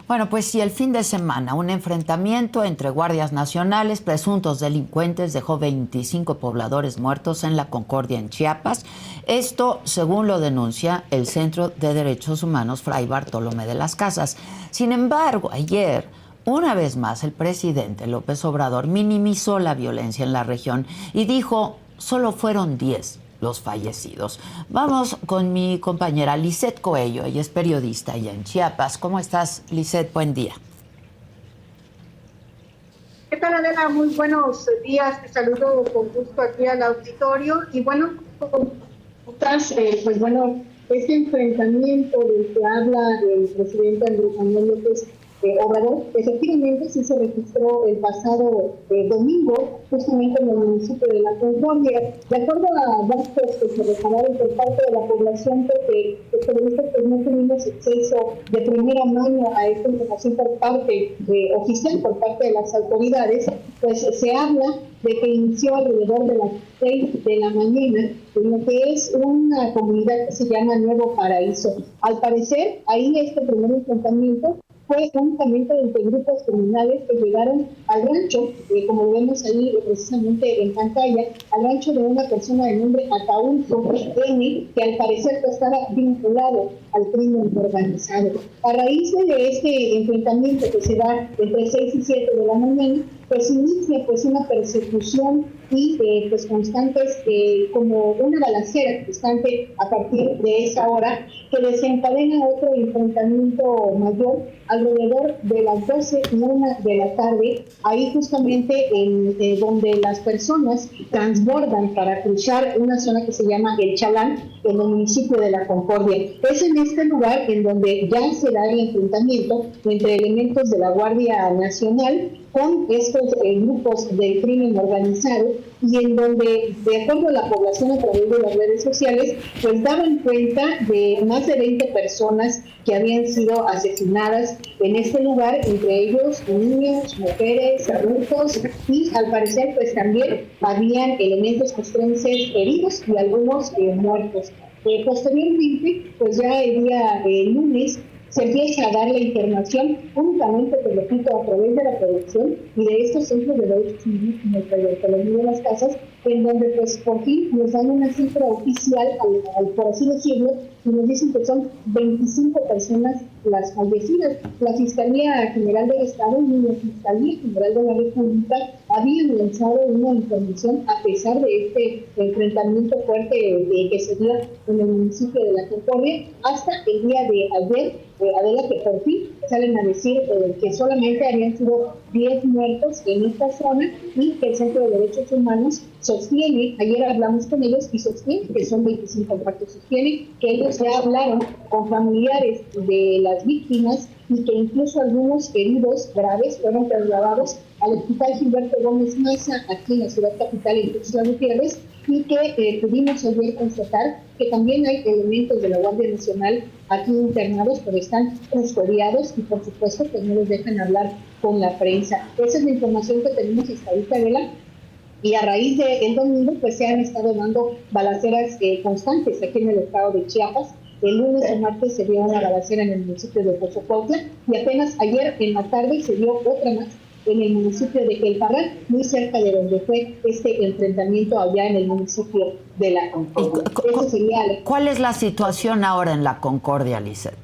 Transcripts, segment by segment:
Bueno, pues sí, el fin de semana, un enfrentamiento entre guardias nacionales, presuntos delincuentes, dejó 25 pobladores muertos en la Concordia, en Chiapas. Esto, según lo denuncia el Centro de Derechos Humanos Fray Bartolomé de las Casas. Sin embargo, ayer, una vez más, el presidente López Obrador minimizó la violencia en la región y dijo, solo fueron 10 los fallecidos. Vamos con mi compañera Lisette Coello, ella es periodista allá en Chiapas. ¿Cómo estás, Lisette? Buen día. ¿Qué tal, Adela? Muy buenos días. Te saludo con gusto aquí al auditorio. Y bueno, pues bueno, este enfrentamiento del que habla el presidente Andrés Manuel López Obrador, efectivamente sí se registró el pasado domingo, justamente en el municipio de La Concordia. De acuerdo a datos que se recabaron por parte de la población, porque los periodistas pues no tuvimos acceso de primera mano a esta información por parte oficial, por parte de las autoridades, pues se habla de que inició alrededor de las 6 de la mañana en lo que es una comunidad que se llama Nuevo Paraíso. Al parecer, ahí este primer enfrentamiento fue únicamente entre grupos criminales que llegaron al rancho, como lo vemos ahí precisamente en pantalla, al rancho de una persona de nombre Ataúlfo N, que al parecer estaba vinculado al crimen organizado. A raíz de este enfrentamiento que se da entre 6 y 7 de la mañana, pues inicia pues una persecución y pues constantes, como una balacera constante a partir de esa hora, que desencadena otro enfrentamiento mayor alrededor de las 12:01 de la tarde, ahí justamente en donde las personas transbordan para cruzar una zona que se llama El Chalán, en el municipio de La Concordia. Es en este lugar en donde ya se da el enfrentamiento entre elementos de la Guardia Nacional con estos grupos del crimen organizado, y en donde, de acuerdo a la población a través de las redes sociales, pues daban cuenta de más de 20 personas que habían sido asesinadas en este lugar, entre ellos niños, mujeres, adultos, y al parecer pues también habían elementos castrenses heridos y algunos muertos. Posteriormente, pues ya el día lunes, se empieza a dar la información únicamente, te repito, a través de la producción y de estos centros de derechos civiles como el Fray Bartolomé de las Casas, en donde pues por fin nos dan una cifra oficial, por así decirlo, y nos dicen que son 25 personas las fallecidas. La Fiscalía General del Estado y la Fiscalía General de la República habían lanzado una información a pesar de este enfrentamiento fuerte que se dio en el municipio de La Concordia, hasta el día de ayer, Adela, que por fin salen a decir que solamente habían sido 10 muertos en esta zona, y que el Centro de Derechos Humanos sostiene, ayer hablamos con ellos y sostiene que son 25 muertos, sostiene que ellos ya hablaron con familiares de las víctimas y que incluso algunos heridos graves fueron trasladados al Hospital Gilberto Gómez Maza, aquí en la ciudad capital, en Tuxtla Gutiérrez, y que pudimos ayer constatar que también hay elementos de la Guardia Nacional aquí internados, pero están custodiados y por supuesto que no los dejan hablar con la prensa. Esa es la información que tenemos hasta ahorita, Adela. Y a raíz del domingo, pues se han estado dando balaceras constantes aquí en el estado de Chiapas. El lunes o martes se dio una balacera en el municipio de Pozocuautla, y apenas ayer en la tarde se dio otra más en el municipio de El Parral, muy cerca de donde fue este enfrentamiento allá en el municipio de La Concordia. ¿Cuál es la situación ahora en La Concordia, Lisette?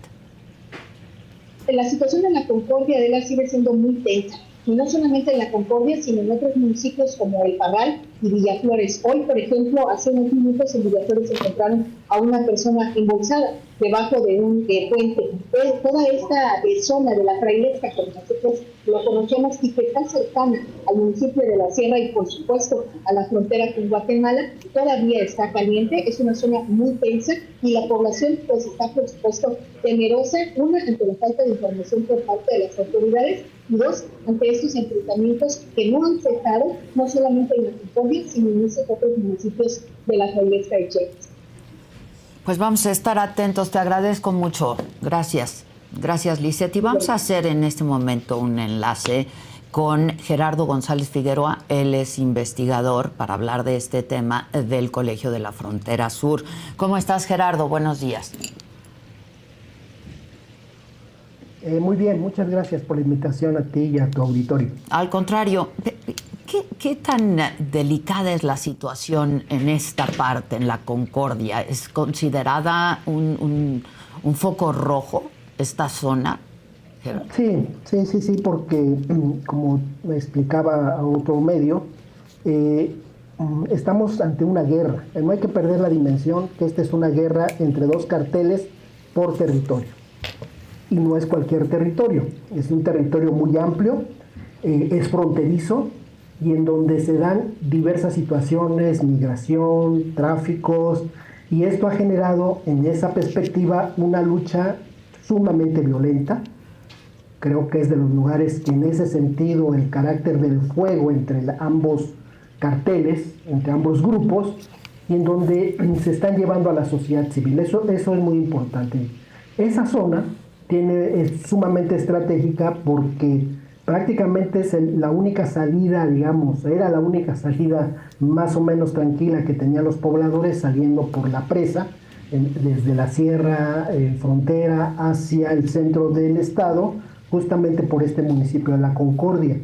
La situación en La Concordia, Adela, sigue siendo muy tensa. Y no solamente en La Concordia, sino en otros municipios como El Parral y Villaflores. Hoy, por ejemplo, hace unos minutos en Villaflores se encontraron a una persona embolsada debajo de un puente. Toda esta zona de la Frailesca, como nosotros lo conocemos, y que está cercana al municipio de La Sierra y, por supuesto, a la frontera con Guatemala, todavía está caliente. Es una zona muy tensa y la población pues está, por supuesto, temerosa, una, ante la falta de información por parte de las autoridades, y dos, ante estos enfrentamientos que no han cesado, no solamente en La Concordia, sino en esos otros municipios de la Frailesca de Chiapas. Pues vamos a estar atentos, te agradezco mucho. Gracias. Gracias, Lisette. Y vamos a hacer en este momento un enlace con Gerardo González Figueroa. Él es investigador para hablar de este tema del Colegio de la Frontera Sur. ¿Cómo estás, Gerardo? Buenos días. Muy bien, muchas gracias por la invitación a ti y a tu auditorio. Al contrario, ¿qué tan delicada es la situación en esta parte, en la Concordia? ¿Es considerada un foco rojo esta zona? Sí, porque como me explicaba a otro medio, estamos ante una guerra. No hay que perder la dimensión que esta es una guerra entre dos carteles por territorio. Y no es cualquier territorio, es un territorio muy amplio, es fronterizo y en donde se dan diversas situaciones, migración, tráficos, y esto ha generado en esa perspectiva una lucha sumamente violenta. Creo que es de los lugares que en ese sentido el carácter del fuego entre ambos carteles, entre ambos grupos, y en donde se están llevando a la sociedad civil. Eso es muy importante. Esa zona es sumamente estratégica porque prácticamente es la única salida, digamos, era la única salida más o menos tranquila que tenían los pobladores saliendo por la presa, desde la sierra frontera hacia el centro del estado, justamente por este municipio de La Concordia.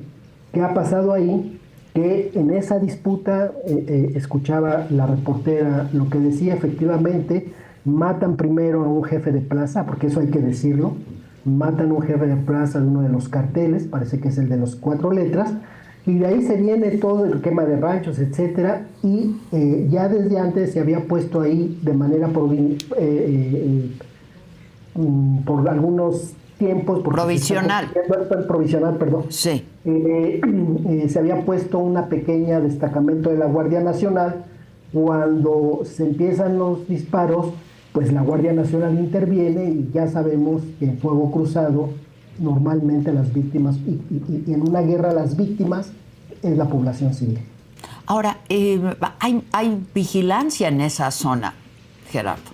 ¿Qué ha pasado ahí? Que en esa disputa, escuchaba la reportera lo que decía, efectivamente, matan primero a un jefe de plaza, porque eso hay que decirlo, matan a un jefe de plaza de uno de los carteles, parece que es el de los 4 letras, y de ahí se viene todo el quema de ranchos, etcétera, y ya desde antes se había puesto ahí de manera por algunos tiempos... Provisional. Provisional, perdón. Sí. Se había puesto una pequeña destacamento de la Guardia Nacional. Cuando se empiezan los disparos, pues la Guardia Nacional interviene y ya sabemos que en fuego cruzado normalmente las víctimas, y en una guerra las víctimas es la población civil. Ahora, ¿hay vigilancia en esa zona, Gerardo?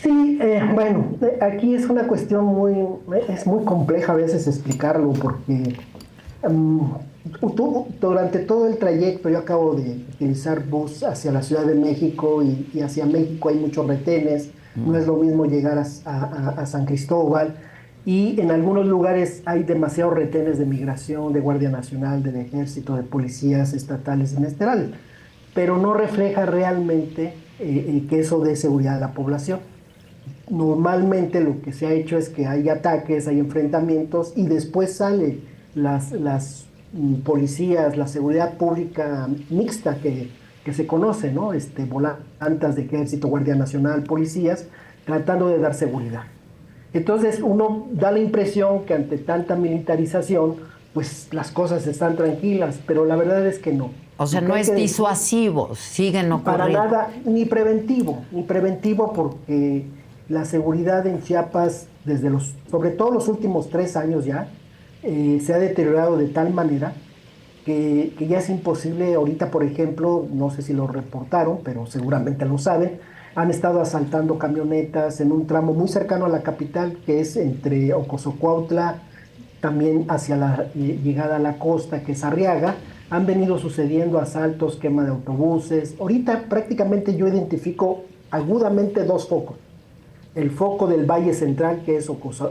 Sí, bueno, aquí es una cuestión es muy compleja a veces explicarlo porque durante todo el trayecto yo acabo de utilizar bus hacia la Ciudad de México y hacia México hay muchos retenes, no es lo mismo llegar a San Cristóbal y en algunos lugares hay demasiados retenes de migración, de Guardia Nacional, del Ejército, de policías estatales y ministeriales, pero no refleja realmente que eso dé seguridad a la población. Normalmente lo que se ha hecho es que hay ataques, hay enfrentamientos y después sale las policías, la seguridad pública mixta que se conoce, ¿no? Volantas de Ejército, Guardia Nacional, policías, tratando de dar seguridad. Entonces uno da la impresión que ante tanta militarización, pues las cosas están tranquilas, pero la verdad es que no. O sea, no es disuasivo, siguen ocurriendo. Para nada, ni preventivo porque la seguridad en Chiapas, sobre todo los últimos 3 años ya, se ha deteriorado de tal manera que ya es imposible. Ahorita, por ejemplo, no sé si lo reportaron, pero seguramente lo saben, han estado asaltando camionetas en un tramo muy cercano a la capital, que es entre Ocosocuautla, también hacia la llegada a la costa, que es Arriaga. Han venido sucediendo asaltos, quema de autobuses. Ahorita prácticamente yo identifico agudamente 2 focos. El foco del Valle Central, que es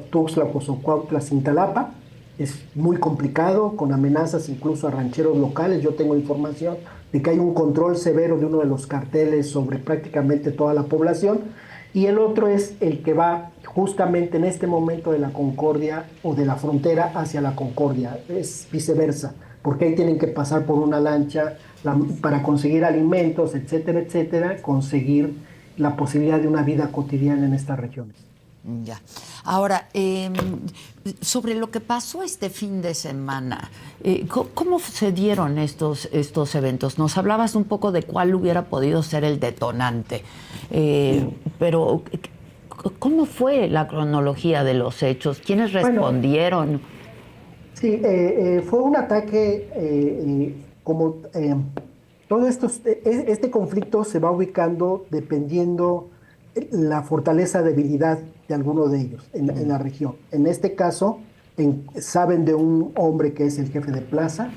Tuxtla, Ocosocuautla, Cintalapa, es muy complicado, con amenazas incluso a rancheros locales. Yo tengo información de que hay un control severo de uno de los carteles sobre prácticamente toda la población. Y el otro es el que va justamente en este momento de la Concordia o de la frontera hacia la Concordia. Es viceversa, porque ahí tienen que pasar por una lancha para conseguir alimentos, etcétera, etcétera, conseguir la posibilidad de una vida cotidiana en estas regiones. Ya. Ahora, sobre lo que pasó este fin de semana, ¿cómo se dieron estos eventos? Nos hablabas un poco de cuál hubiera podido ser el detonante, pero ¿cómo fue la cronología de los hechos? ¿Quiénes respondieron? Bueno, sí, fue un ataque todo este conflicto se va ubicando dependiendo la fortaleza, debilidad de alguno de ellos en la región. En este caso, saben de un hombre que es el jefe de plaza,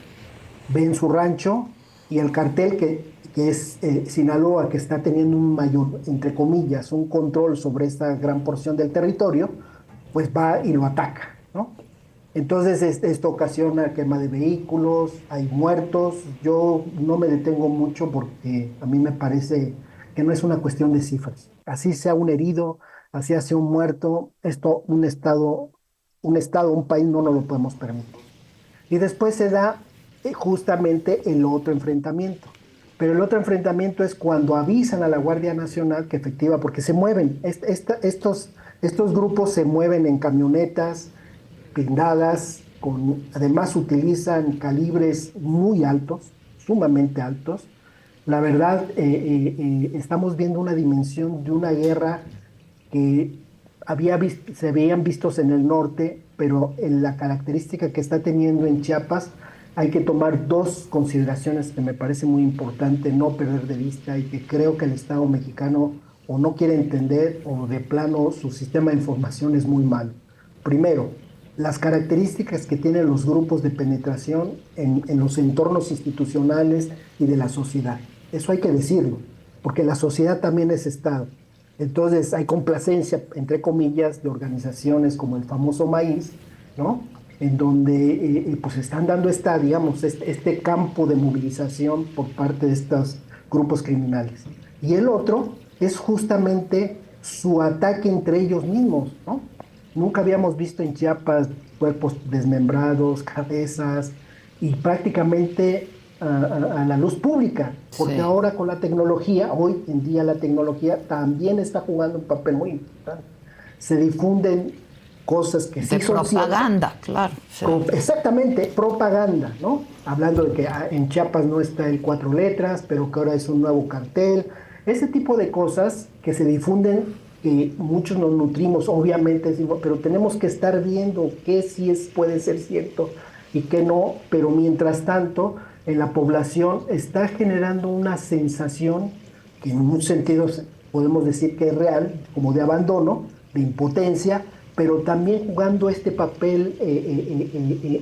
ven su rancho y el cartel que es Sinaloa, que está teniendo un mayor, entre comillas, un control sobre esta gran porción del territorio, pues va y lo ataca, ¿no? Entonces esto ocasiona quema de vehículos, hay muertos. Yo no me detengo mucho porque a mí me parece que no es una cuestión de cifras. Así sea un herido, así sea un muerto, esto un país no nos lo podemos permitir. Y después se da justamente el otro enfrentamiento. Pero el otro enfrentamiento es cuando avisan a la Guardia Nacional que efectiva, porque se mueven, estos grupos se mueven en camionetas blindadas, además utilizan calibres muy altos, sumamente altos. La verdad, estamos viendo una dimensión de una guerra que se veían vistos en el norte, pero en la característica que está teniendo en Chiapas hay que tomar dos consideraciones que me parece muy importante no perder de vista y que creo que el Estado mexicano o no quiere entender o de plano su sistema de información es muy malo. Primero, las características que tienen los grupos de penetración en los entornos institucionales y de la sociedad. Eso hay que decirlo, porque la sociedad también es Estado. Entonces hay complacencia, entre comillas, de organizaciones como el famoso Maíz, ¿no? En donde pues están dando digamos, este campo de movilización por parte de estos grupos criminales. Y el otro es justamente su ataque entre ellos mismos, ¿no? Nunca habíamos visto en Chiapas cuerpos desmembrados, cabezas, y prácticamente a la luz pública, porque ahora con la tecnología, hoy en día la tecnología también está jugando un papel muy importante. Se difunden cosas que sí son propaganda, claro. Sí. Exactamente, propaganda, ¿no? Hablando de que en Chiapas no está el 4 letras, pero que ahora es un nuevo cartel. Ese tipo de cosas que se difunden, que muchos nos nutrimos, obviamente, pero tenemos que estar viendo qué sí puede ser cierto y qué no, pero mientras tanto, en la población está generando una sensación que en muchos sentidos podemos decir que es real, como de abandono, de impotencia, pero también jugando este papel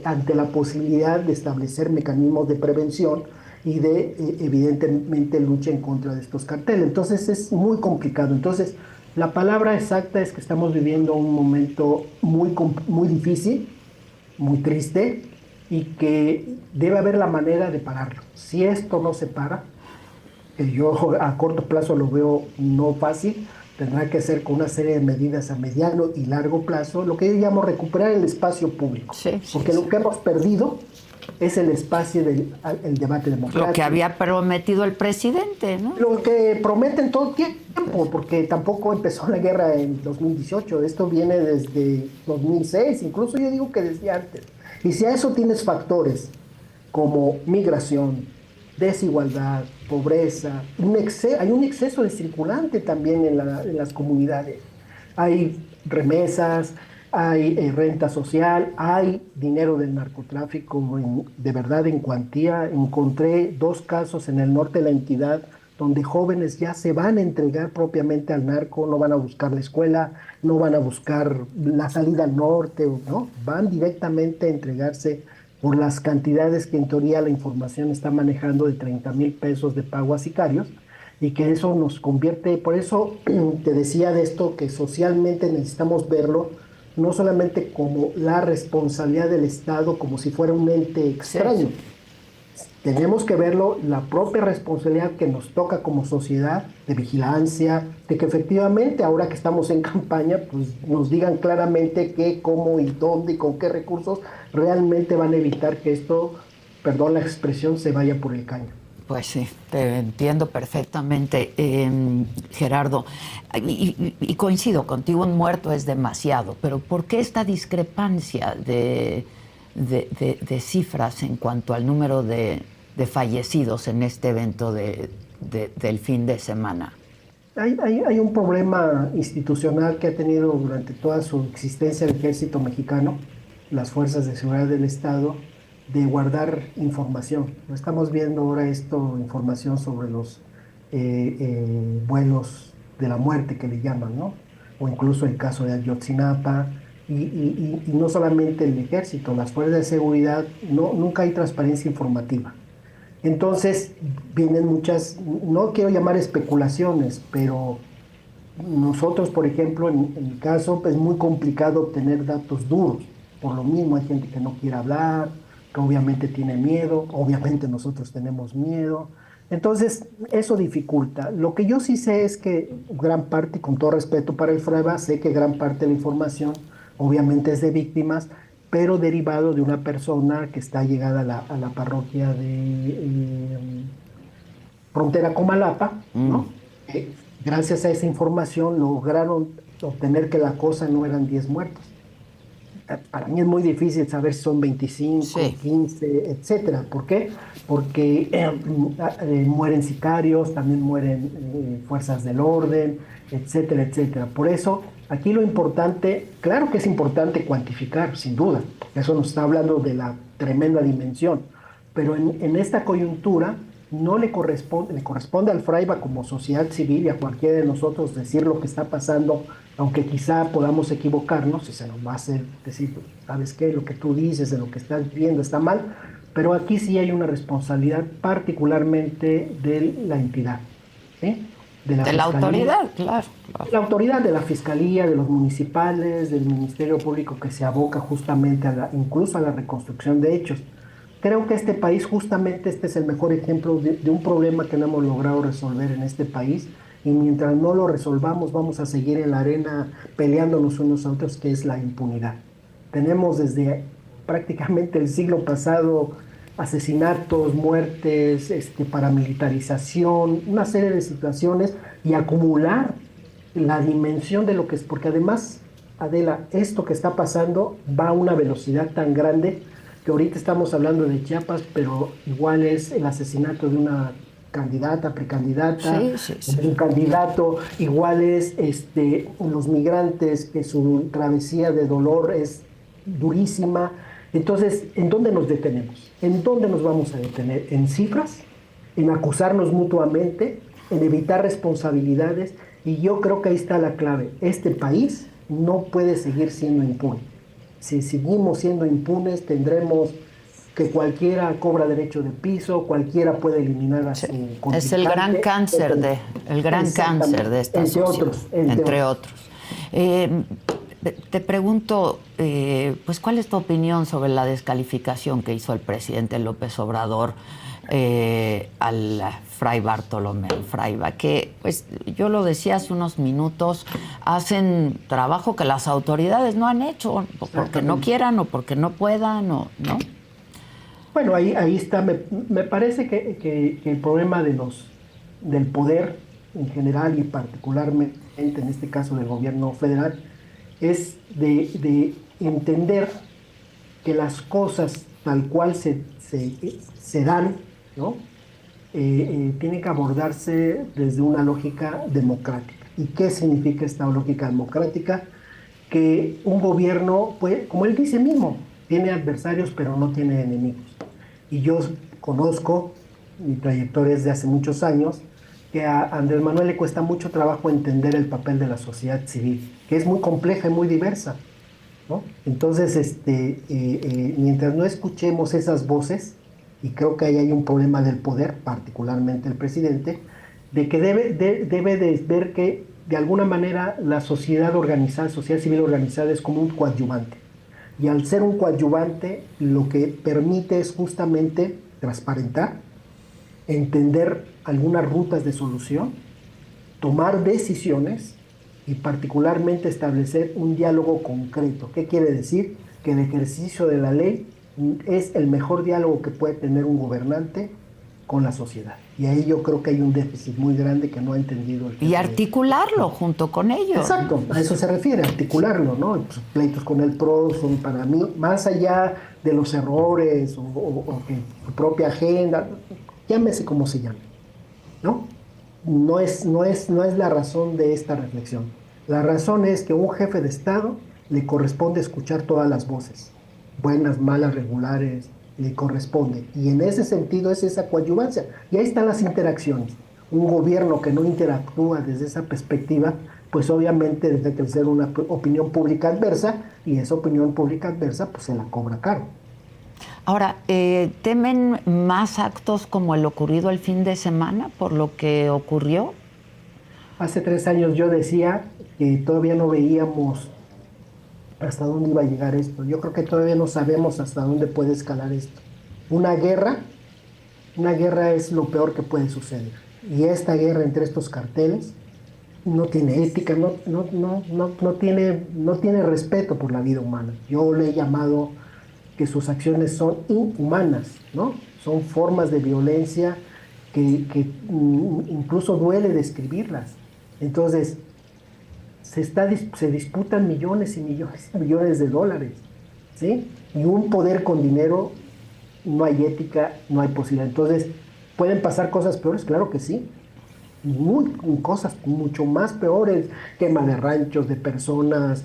ante la posibilidad de establecer mecanismos de prevención y de, evidentemente, lucha en contra de estos carteles. Entonces es muy complicado. Entonces, la palabra exacta es que estamos viviendo un momento muy difícil, muy triste, y que debe haber la manera de pararlo. Si esto no se para, que yo a corto plazo lo veo no fácil, tendrá que ser con una serie de medidas a mediano y largo plazo, lo que yo llamo recuperar el espacio público. Porque lo que hemos perdido es el espacio del debate democrático. Lo que había prometido el presidente, ¿no? Lo que prometen todo el tiempo, porque tampoco empezó la guerra en 2018, esto viene desde 2006, incluso yo digo que desde antes. Y si a eso tienes factores como migración, desigualdad, pobreza, hay un exceso de circulante también en las comunidades. Hay remesas, hay renta social, hay dinero del narcotráfico de verdad en cuantía. Encontré 2 casos en el norte de la entidad donde jóvenes ya se van a entregar propiamente al narco, no van a buscar la escuela, no van a buscar la salida al norte, ¿no? Van directamente a entregarse por las cantidades que en teoría la información está manejando de 30,000 pesos de pago a sicarios, y que eso nos convierte, por eso te decía de esto, que socialmente necesitamos verlo, no solamente como la responsabilidad del Estado, como si fuera un ente extraño. Sí. Tenemos que verlo, la propia responsabilidad que nos toca como sociedad de vigilancia, de que efectivamente ahora que estamos en campaña, pues nos digan claramente qué, cómo y dónde y con qué recursos realmente van a evitar que esto, perdón la expresión, se vaya por el caño. Pues sí, te entiendo perfectamente, Gerardo. Y coincido contigo, un muerto es demasiado, pero ¿por qué esta discrepancia de cifras en cuanto al número de fallecidos en este evento del fin de semana? Hay un problema institucional que ha tenido durante toda su existencia el ejército mexicano, las fuerzas de seguridad del Estado, de guardar información. Estamos viendo ahora información sobre los vuelos de la muerte que le llaman, ¿no? O incluso el caso de Ayotzinapa. Y no solamente el ejército, las fuerzas de seguridad, nunca hay transparencia informativa. Entonces vienen muchas, no quiero llamar especulaciones, pero nosotros, por ejemplo, en mi caso, es muy complicado obtener datos duros. por lo mismo hay gente que no quiere hablar, que obviamente tiene miedo, obviamente nosotros tenemos miedo. Entonces, eso dificulta. Lo que yo sí sé es que gran parte, y con todo respeto para el FRAIBA, sé que gran parte de la información obviamente es de víctimas, pero derivado de una persona que está llegada a la parroquia de Frontera Comalapa, ¿no? Gracias a esa información lograron obtener que la cosa no eran 10 muertos. Para mí es muy difícil saber si son 25, Sí. 15, etcétera. ¿Por qué? Porque mueren sicarios, también mueren fuerzas del orden, etcétera, etcétera. Por eso, aquí lo importante, claro que es importante cuantificar, sin duda. Eso nos está hablando de la tremenda dimensión. Pero en esta coyuntura no le corresponde al FRAIBA como sociedad civil y a cualquiera de nosotros decir lo que está pasando, aunque quizá podamos equivocarnos, y se nos va a hacer decir, ¿sabes qué? Lo que tú dices, de lo que estás viendo está mal, pero aquí sí hay una responsabilidad particularmente de la entidad, ¿sí? De la autoridad, claro. La autoridad de la Fiscalía, de los municipales, del Ministerio Público que se aboca justamente incluso a la reconstrucción de hechos. Creo que este país, justamente este es el mejor ejemplo de un problema que no hemos logrado resolver en este país, y mientras no lo resolvamos vamos a seguir en la arena peleándonos unos a otros, que es la impunidad. Tenemos desde prácticamente el siglo pasado asesinatos, muertes, paramilitarización, una serie de situaciones, y acumular la dimensión de lo que es, porque además, Adela, esto que está pasando va a una velocidad tan grande que ahorita estamos hablando de Chiapas, pero igual es el asesinato de una candidata, precandidata, de un candidato, igual es los migrantes, que su travesía de dolor es durísima. Entonces, ¿en dónde nos detenemos? ¿En dónde nos vamos a detener? ¿En cifras? ¿En acusarnos mutuamente? ¿En evitar responsabilidades? Y yo creo que ahí está la clave. Este país no puede seguir siendo impune. Si seguimos siendo impunes, tendremos que cualquiera cobra derecho de piso, cualquiera puede eliminar a su contrincante. Es el gran cáncer de esta sociedad, entre otros. Te pregunto, pues, ¿cuál es tu opinión sobre la descalificación que hizo el presidente López Obrador al Fray Bartolomé Fraiba? Que, pues, yo lo decía hace unos minutos, hacen trabajo que las autoridades no han hecho, porque no quieran o porque no puedan, ¿no? Bueno, ahí está. Me parece que el problema del poder en general y particularmente en este caso del gobierno federal es de entender que las cosas tal cual se dan, ¿no? Tienen que abordarse desde una lógica democrática. ¿Y qué significa esta lógica democrática? Que un gobierno, pues, como él dice mismo, tiene adversarios pero no tiene enemigos. Y yo conozco, mi trayectoria es de hace muchos años, que a Andrés Manuel le cuesta mucho trabajo entender el papel de la sociedad civil, que es muy compleja y muy diversa, ¿no? Entonces, mientras no escuchemos esas voces, y creo que ahí hay un problema del poder, particularmente el presidente, de que debe de ver que de alguna manera la sociedad organizada, sociedad civil organizada, es como un coadyuvante. Y al ser un coadyuvante, lo que permite es justamente transparentar, entender algunas rutas de solución, tomar decisiones y particularmente establecer un diálogo concreto. ¿Qué quiere decir? Que el ejercicio de la ley es el mejor diálogo que puede tener un gobernante con la sociedad. Y ahí yo creo que hay un déficit muy grande que no ha entendido el Y articularlo junto con ellos. Exacto, a eso se refiere, articularlo, ¿no? Los pleitos con el PRO son, para mí, más allá de los errores o que su propia agenda, llámese como se llame, ¿no? No es la razón de esta reflexión. La razón es que a un jefe de Estado le corresponde escuchar todas las voces, buenas, malas, regulares, le corresponde. Y en ese sentido es esa coadyuvancia. Y ahí están las interacciones. Un gobierno que no interactúa desde esa perspectiva, pues obviamente debe crecer una opinión pública adversa, y esa opinión pública adversa pues se la cobra caro. Ahora, ¿temen más actos como el ocurrido el fin de semana por lo que ocurrió? Hace 3 años yo decía que todavía no veíamos hasta dónde iba a llegar esto. Yo creo que todavía no sabemos hasta dónde puede escalar esto. Una guerra es lo peor que puede suceder. Y esta guerra entre estos carteles no tiene ética, no tiene respeto por la vida humana. Yo le he llamado que sus acciones son inhumanas, ¿no? Son formas de violencia que incluso duele describirlas. Entonces, se disputan millones y millones y millones de dólares, ¿sí? Y un poder con dinero, no hay ética, no hay posibilidad. Entonces, ¿pueden pasar cosas peores? Claro que sí. Cosas mucho más peores, quema de ranchos, de personas,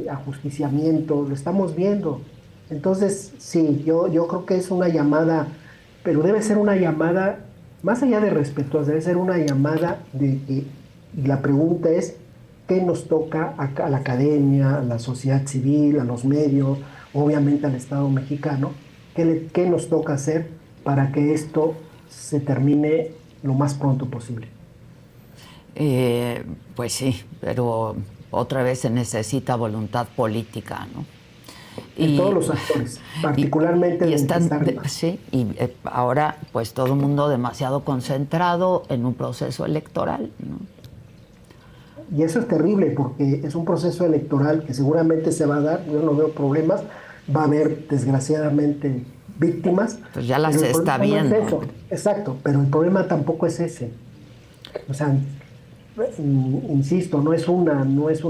ajusticiamiento, lo estamos viendo. Entonces, sí, yo creo que es una llamada, pero debe ser una llamada, más allá de respetuosa, debe ser una llamada de que, y la pregunta es, ¿qué nos toca a la academia, a la sociedad civil, a los medios, obviamente al Estado mexicano? ¿Qué nos toca hacer para que esto se termine lo más pronto posible? Pues sí, pero otra vez se necesita voluntad política, ¿no? En todos los actores, particularmente sí, y ahora pues todo el mundo demasiado concentrado en un proceso electoral, ¿no? Y eso es terrible porque es un proceso electoral que seguramente se va a dar, yo no veo problemas, va a haber desgraciadamente víctimas. Pues ya las está viendo. No es eso. Exacto, pero el problema tampoco es ese. O sea, insisto, no es un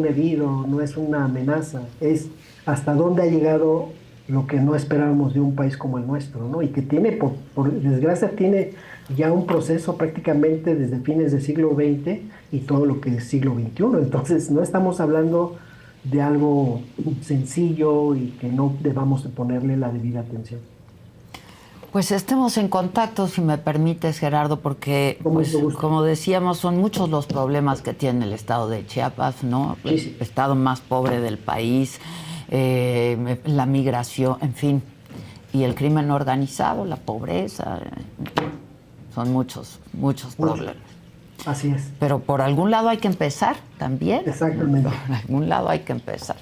herido, no es una amenaza, es hasta dónde ha llegado lo que no esperábamos de un país como el nuestro, ¿no? Y que tiene, por desgracia, tiene ya un proceso prácticamente desde fines del siglo XX y todo lo que es siglo XXI. Entonces, no estamos hablando de algo sencillo y que no debamos de ponerle la debida atención. Pues estemos en contacto, si me permites, Gerardo, porque, pues, como decíamos, son muchos los problemas que tiene el estado de Chiapas, ¿no? Sí, sí. El estado más pobre del país, la migración, en fin, y el crimen organizado, la pobreza, son muchos problemas. Así es. Pero por algún lado hay que empezar también. Exactamente. Por algún lado hay que empezar.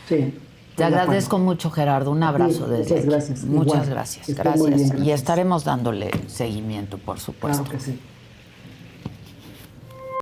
Sí. Te agradezco mucho, Gerardo. Un abrazo desde aquí. Muchas gracias. Muchas Igual. gracias. Estés muy bien, Y gracias. estaremos dándole seguimiento, por supuesto. Claro que sí.